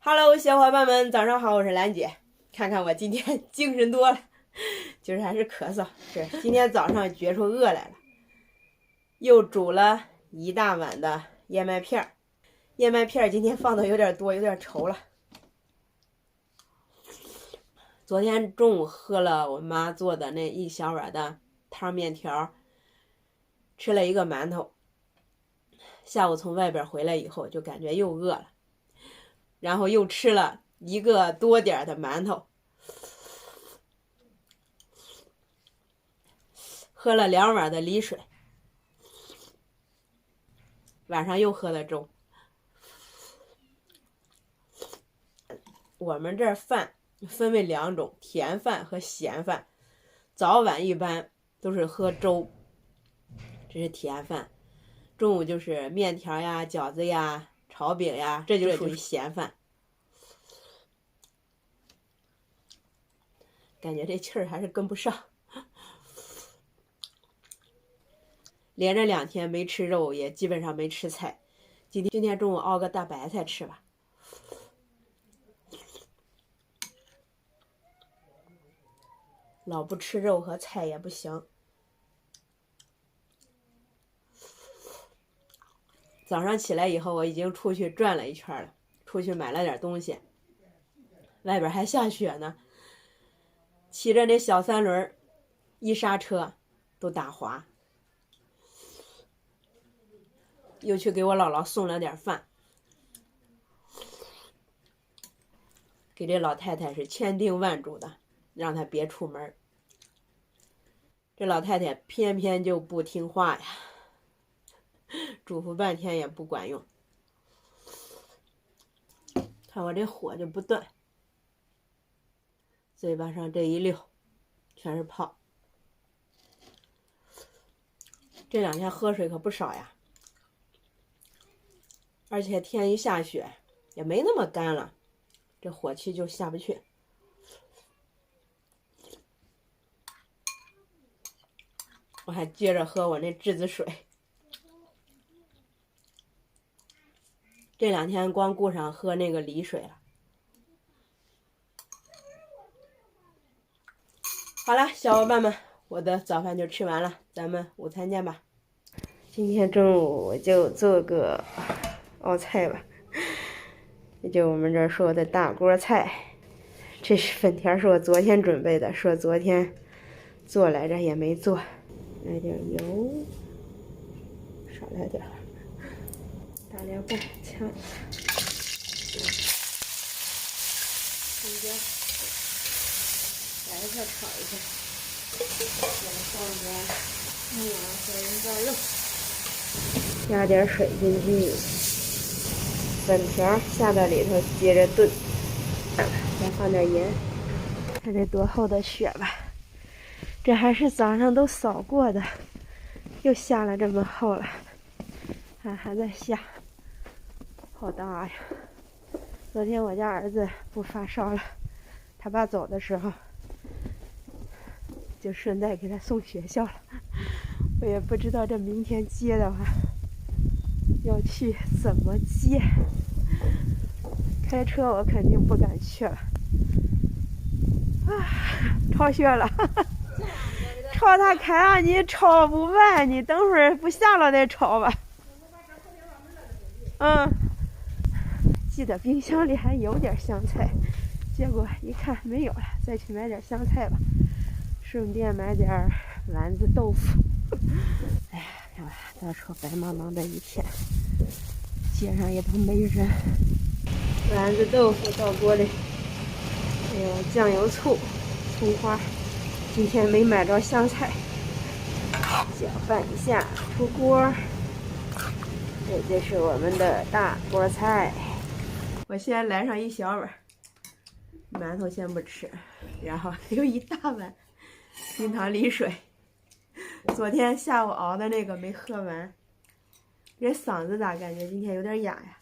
Hello，小伙伴们，早上好，我是兰姐。看看我今天精神多了，今儿还是咳嗽。是今天早上觉出饿来了，又煮了一大碗的燕麦片儿。燕麦片儿今天放的有点多，有点稠了。昨天中午喝了我妈做的那一小碗的汤面条，吃了一个馒头。下午从外边回来以后，就感觉又饿了，然后又吃了一个多点的馒头，喝了2碗的梨水，晚上又喝了粥。我们这儿饭分为2种，甜饭和咸饭。早晚一般都是喝粥，这是甜饭。中午就是面条呀、饺子呀、炒饼呀，这就属于咸饭。感觉这气儿还是跟不上。连着2天没吃肉，也基本上没吃菜。今天中午熬个大白菜吃吧。老不吃肉和菜也不行。早上起来以后，我已经出去转了一圈了，出去买了点东西。外边还下雪呢，骑着那小3轮，一刹车都打滑。又去给我姥姥送了点饭，给这老太太是千叮万嘱的，让她别出门。这老太太偏偏就不听话呀，嘱咐半天也不管用。看我这火就不断，嘴巴上这一溜全是泡。这2天喝水可不少呀，而且天一下雪也没那么干了，这火气就下不去。我还接着喝我那栀子水。这2天光顾上喝那个梨水了。好了，小伙伴们，我的早饭就吃完了，咱们午餐见吧。今天中午我就做个熬菜吧，也就我们这儿说的大锅菜。这是粉条，是我昨天准备的，说昨天做来着也没做。来点油，少来点，大点棒掐一下。中间白菜炒一下，再放点木耳和人造肉，加点水进去，粉条下到里头接着炖，再放点盐。看这多厚的雪吧，这还是早上都扫过的，又下了这么厚了，还在下，好大呀！昨天我家儿子不发烧了，他爸走的时候就顺带给他送学校了。我也不知道这明天接的话要去怎么接，开车我肯定不敢去了。超雪了，朝他开啊！你超不完，你等会儿不下了再超吧。记得冰箱里还有点香菜，结果一看没有了，再去买点香菜吧，顺便买点丸子豆腐。哎呀，看吧，到处白茫茫的一片，街上也都没人。丸子豆腐到锅里，还有酱油、醋、葱花。今天没买着香菜，搅拌一下出锅。这就是我们的大锅菜。我先来上一小碗，馒头先不吃，然后还有一大碗冰糖梨水。昨天下午熬的那个没喝完，这嗓子咋感觉今天有点哑呀？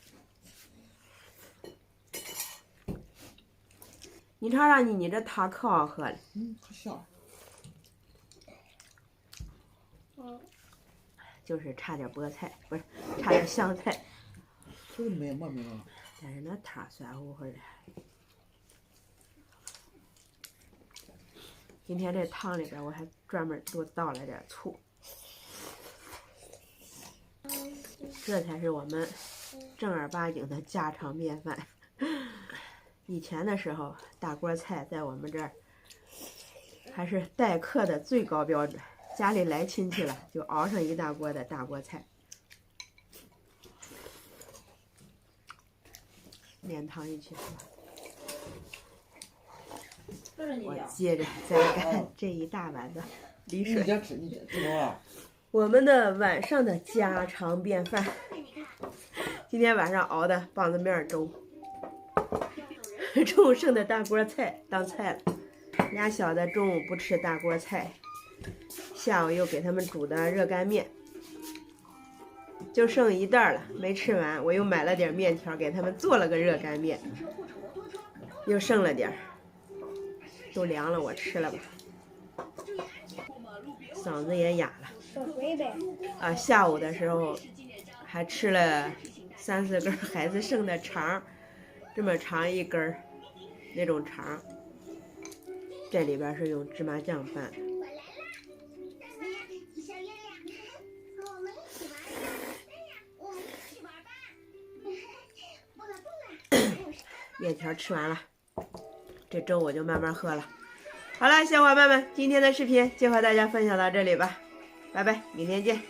你尝尝你这汤可好喝了。可香。就是差点菠菜，不是差点香菜。这没嘛没嘛。但是那汤酸乎乎的。今天这汤里边我还专门多倒了点醋，这才是我们正儿八经的家常便饭。以前的时候，大锅菜在我们这儿还是待客的最高标准，家里来亲戚了就熬上一大锅的大锅菜，连汤一起喝。我接着再干这一大碗的梨水。我们的晚上的家常便饭，今天晚上熬的棒子面粥，中午剩的大锅菜当菜了。俩小的中午不吃大锅菜，下午又给他们煮的热干面，就剩一袋了，没吃完。我又买了点面条给他们做了个热干面，又剩了点，都凉了，我吃了吧。嗓子也哑了。啊，下午的时候还吃了3、4根孩子剩的肠，这么长一根那种肠，这里边是用芝麻酱拌的。面条吃完了，这粥我就慢慢喝了。好了，小伙伴们，今天的视频就和大家分享到这里吧，拜拜，明天见。